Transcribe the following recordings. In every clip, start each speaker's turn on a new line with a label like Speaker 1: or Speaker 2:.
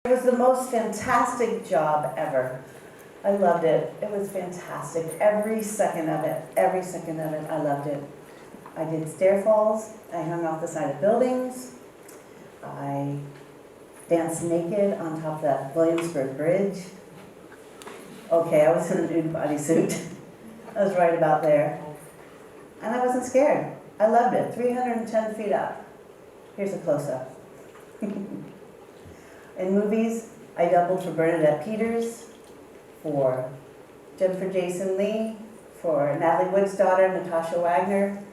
Speaker 1: It was the most fantastic job ever. I loved it. It was fantastic. Every second of it, I loved it. I did stair falls. I hung off the side of buildings. I danced naked on top of that Williamsburg Bridge. Okay, I was in a nude bodysuit. I was right about there. And I wasn't scared. I loved it. 310 feet up. Here's a close-up. In movies, I doubled for Bernadette Peters, for Jennifer Jason Leigh, for Natalie Wood's daughter, Natasha Wagner.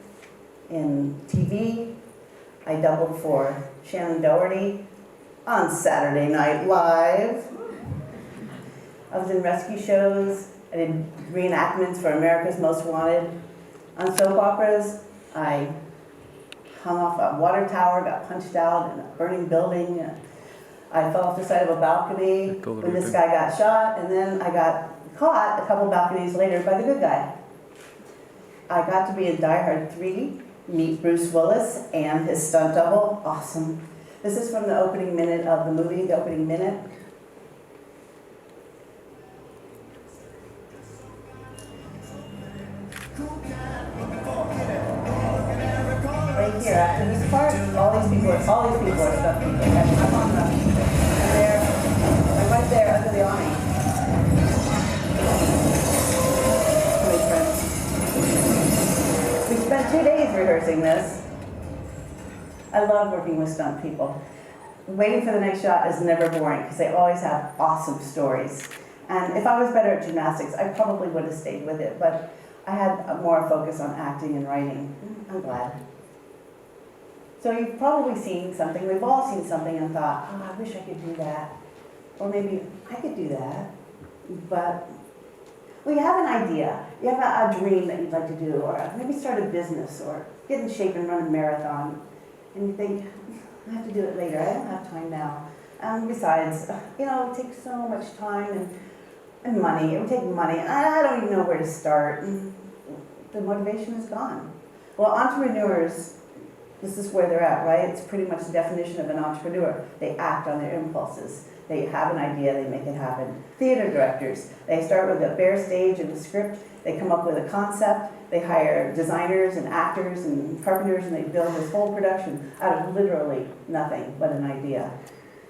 Speaker 1: In TV, I doubled for Shannon Doherty on Saturday Night Live. I was in rescue shows. I did reenactments for America's Most Wanted. On soap operas, I hung off a water tower, got punched out in a burning building. I fell off the side of a balcony when this guy got shot, and then I got caught a couple balconies later by the good guy. I got to be in Die Hard 3, meet Bruce Willis and his stunt double. Awesome. This is from the opening minute of the movie, the opening minute. Right here, after this part, all these people are stunt people. I'm on them. I'm right there under the awning. We spent 2 days rehearsing this. I love working with stunt people. Waiting for the next shot is never boring because they always have awesome stories. And if I was better at gymnastics, I probably would have stayed with it, but I had more focus on acting and writing. I'm glad. So you've probably seen something, we've all seen something and thought, oh, I wish I could do that. Or maybe I could do that. But well, you have an idea. You have a dream that you'd like to do, or maybe start a business, or get in shape and run a marathon. And you think, I have to do it later. I don't have time now. Besides, it takes so much time and money. It would take money. I don't even know where to start. And the motivation is gone. Well, entrepreneurs, this is where they're at, right? It's pretty much the definition of an entrepreneur. They act on their impulses. They have an idea, they make it happen. Theater directors, they start with a bare stage and a script. They come up with a concept. They hire designers and actors and carpenters, and they build this whole production out of literally nothing but an idea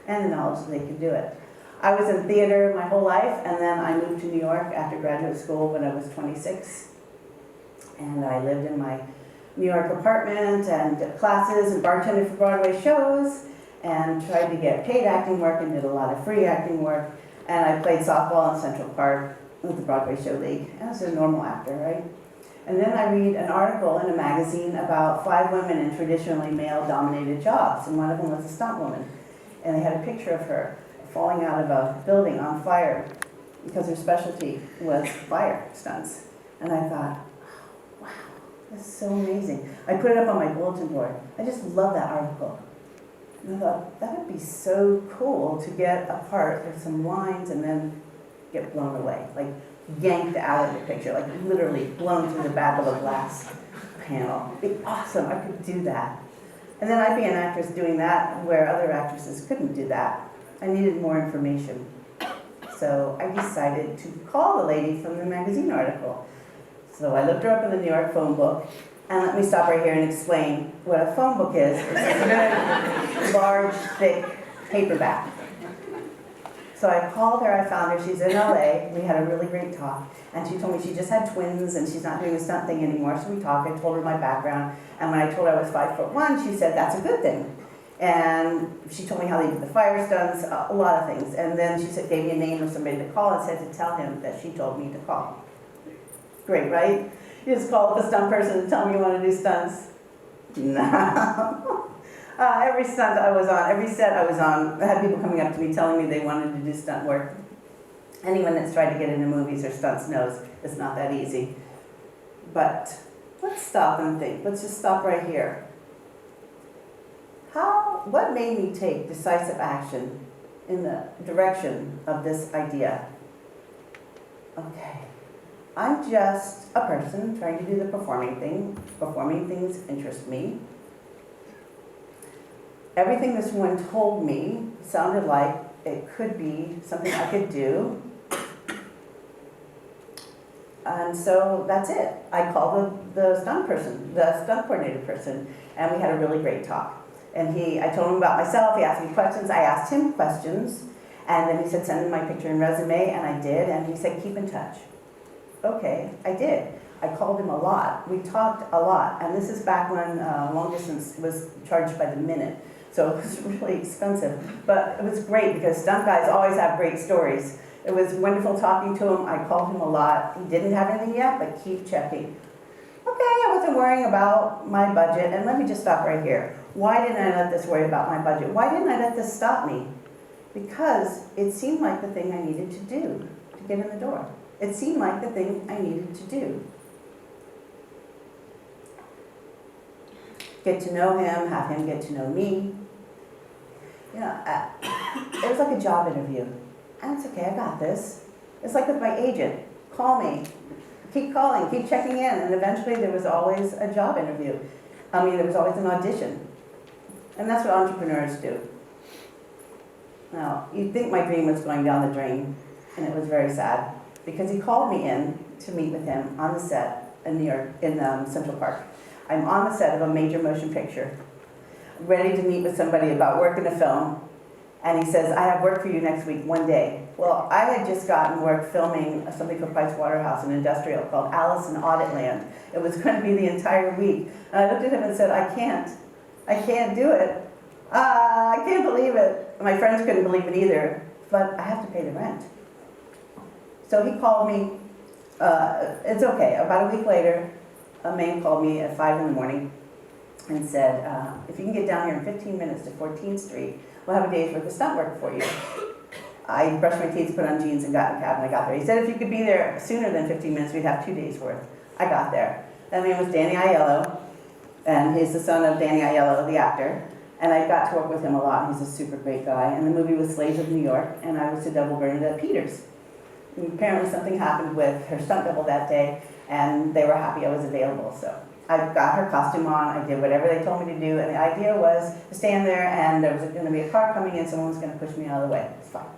Speaker 1: and the knowledge that they can do it. I was in theater my whole life, and then I moved to New York after graduate school when I was 26. And I lived in my New York apartment and did classes and bartended for Broadway shows and tried to get paid acting work and did a lot of free acting work. And I played softball in Central Park with the Broadway Show League. I was a normal actor, right? And then I read an article in a magazine about 5 women in traditionally male-dominated jobs, and one of them was a stunt woman. And they had a picture of her falling out of a building on fire because her specialty was fire stunts. And I thought, wow, that's so amazing. I put it up on my bulletin board. I just love that article. And I thought, that would be so cool to get a part with some lines and then get blown away. Like yanked out of the picture, like literally blown through the back of a glass panel. It'd be awesome, I could do that. And then I'd be an actress doing that where other actresses couldn't do that. I needed more information. So I decided to call the lady from the magazine article. So I looked her up in the New York phone book, and let me stop right here and explain what a phone book is. It's a very large, thick paperback. So I called her, I found her, she's in LA, we had a really great talk, and she told me she just had twins and she's not doing a stunt thing anymore, so we talked, I told her my background, and when I told her I was 5'1", she said, that's a good thing. And she told me how they did the fire stunts, a lot of things, and then she said, gave me a name of somebody to call and said to tell him that she told me to call. Great, right? You just call up a stunt person and tell them you want to do stunts. No. Every stunt I was on, every set I was on, I had people coming up to me telling me they wanted to do stunt work. Anyone that's tried to get into movies or stunts knows it's not that easy. But let's stop and think. Let's just stop right here. What made me take decisive action in the direction of this idea? Okay. I'm just a person trying to do the performing thing. Performing things interest me. Everything this woman told me sounded like it could be something I could do. And so that's it. I called the stunt person, the stunt coordinator person, and we had a really great talk. And I told him about myself, he asked me questions, I asked him questions, and then he said, send me my picture and resume, and I did, and he said, keep in touch. Okay, I did. I called him a lot. We talked a lot, and this is back when long distance was charged by the minute, so it was really expensive. But it was great because stunt guys always have great stories. It was wonderful talking to him. I called him a lot. He didn't have anything yet, but keep checking. Okay, I wasn't worrying about my budget, and let me just stop right here. Why didn't I let this worry about my budget? Why didn't I let this stop me? Because it seemed like the thing I needed to do to get in the door. It seemed like the thing I needed to do. Get to know him, have him get to know me. You know, it was like a job interview. And it's okay, I got this. It's like with my agent. Call me. Keep calling, keep checking in. And eventually there was always a job interview. There was always an audition. And that's what entrepreneurs do. Now, you'd think my dream was going down the drain, and it was very sad, because he called me in to meet with him on the set in New York, in Central Park. I'm on the set of a major motion picture, ready to meet with somebody about work in a film, and he says, I have work for you next week, one day. Well, I had just gotten work filming something for Price Waterhouse, an industrial called Alice in Auditland. It was going to be the entire week. And I looked at him and said, I can't do it. I can't believe it. My friends couldn't believe it either, but I have to pay the rent. So he called me, it's okay, about a week later, a man called me at 5 in the morning and said, if you can get down here in 15 minutes to 14th Street, we'll have a day's worth of stunt work for you. I brushed my teeth, put on jeans, and got in a cab, and I got there. He said if you could be there sooner than 15 minutes, we'd have 2 days worth. I got there. That man was Danny Aiello, and he's the son of Danny Aiello, the actor. And I got to work with him a lot. He's a super great guy. And the movie was Slaves of New York, and I was to double Bernadette Peters. And apparently something happened with her stunt double that day, and they were happy I was available. So I got her costume on, I did whatever they told me to do, and the idea was to stand there, and there was going to be a car coming in, someone was going to push me out of the way. It's fine.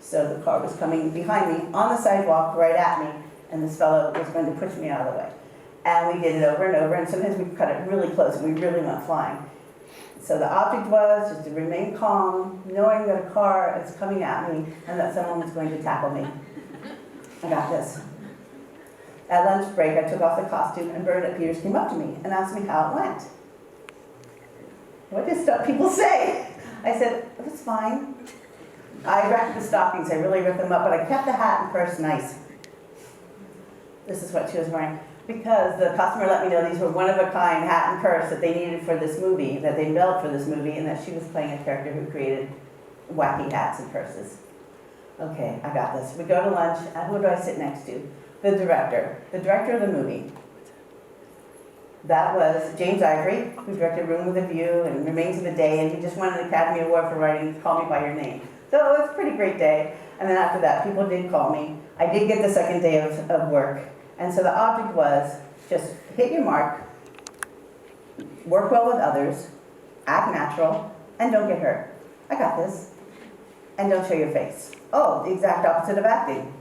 Speaker 1: So the car was coming behind me on the sidewalk right at me, and this fellow was going to push me out of the way. And we did it over and over, and sometimes we cut it really close, and we really went flying. So the object was just to remain calm, knowing that a car is coming at me, and that someone was going to tackle me. I got this. At lunch break, I took off the costume, and Bernadette Peters came up to me and asked me how it went. What did stunt people say? I said, it was fine. I wrapped the stockings, I really ripped them up, but I kept the hat and purse nice. This is what she was wearing. Because the customer let me know these were one-of-a-kind hat and purse that they needed for this movie, that they built for this movie, and that she was playing a character who created wacky hats and purses. Okay, I got this. We go to lunch, and who do I sit next to? The director of the movie. That was James Ivory, who directed Room with a View and Remains of the Day, and he just won an Academy Award for writing Call Me By Your Name. So it was a pretty great day. And then after that, people did call me. I did get the second day of work. And so the object was just hit your mark, work well with others, act natural, and don't get hurt. I got this. And don't show your face. Oh, the exact opposite of acting.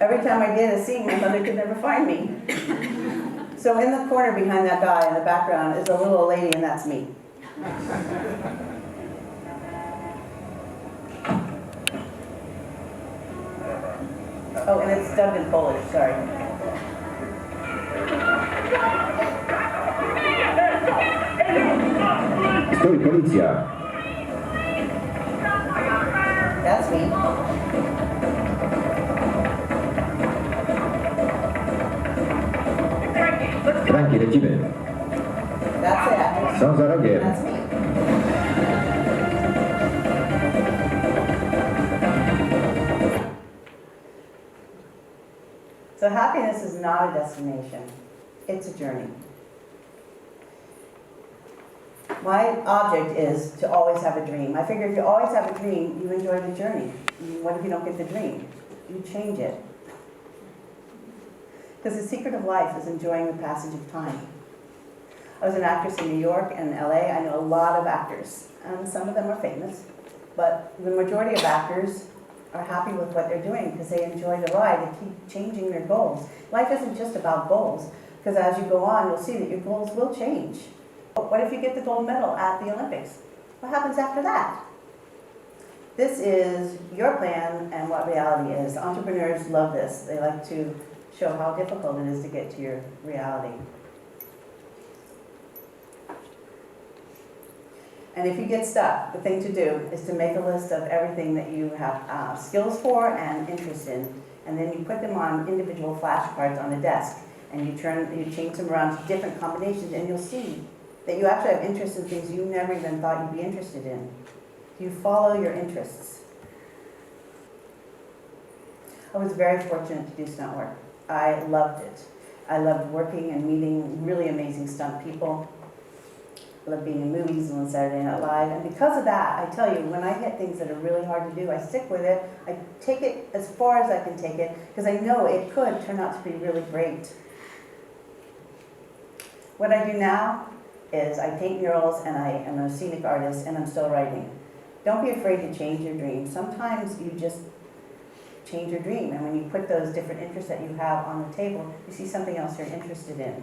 Speaker 1: Every time I did a scene, my mother could never find me. So in the corner behind that guy in the background is a little old lady, and that's me. Oh, and it's dubbed in Polish, sorry.
Speaker 2: Stoi, policja!
Speaker 1: That's me.
Speaker 2: Franki, lecimy.
Speaker 1: That's it.
Speaker 2: Są za rogiem.
Speaker 1: That's me. So happiness is not a destination, it's a journey. My object is to always have a dream. I figure if you always have a dream, you enjoy the journey. What if you don't get the dream? You change it. Because the secret of life is enjoying the passage of time. I was an actress in New York and LA. I know a lot of actors, and some of them are famous. But the majority of actors are happy with what they're doing because they enjoy the ride. They keep changing their goals. Life isn't just about goals, because as you go on, you'll see that your goals will change. But what if you get the gold medal at the Olympics? What happens after that? This is your plan and what reality is. Entrepreneurs love this. They like to show how difficult it is to get to your reality. And if you get stuck, the thing to do is to make a list of everything that you have skills for and interest in, and then you put them on individual flashcards on the desk, and you change them around to different combinations, and you'll see that you actually have interest in things you never even thought you'd be interested in. You follow your interests. I was very fortunate to do stunt work. I loved it. I loved working and meeting really amazing stunt people. I love being in movies and on Saturday Night Live. And because of that, I tell you, when I hit things that are really hard to do, I stick with it. I take it as far as I can take it, because I know it could turn out to be really great. What I do now is I paint murals, and I am a scenic artist, and I'm still writing. Don't be afraid to change your dream. Sometimes you just change your dream, and when you put those different interests that you have on the table, you see something else you're interested in.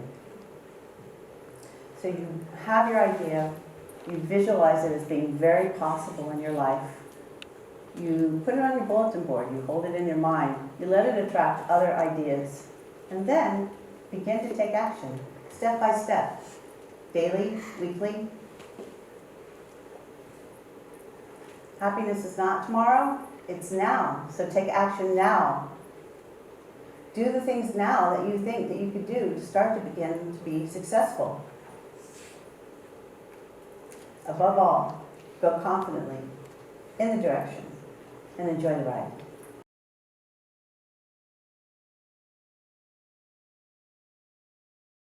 Speaker 1: So you have your idea, you visualize it as being very possible in your life. You put it on your bulletin board, you hold it in your mind, you let it attract other ideas, and then begin to take action, step by step, daily, weekly. Happiness is not tomorrow, it's now. So take action now. Do the things now that you think that you could do to start to begin to be successful. Above all, go confidently in the direction and enjoy the ride.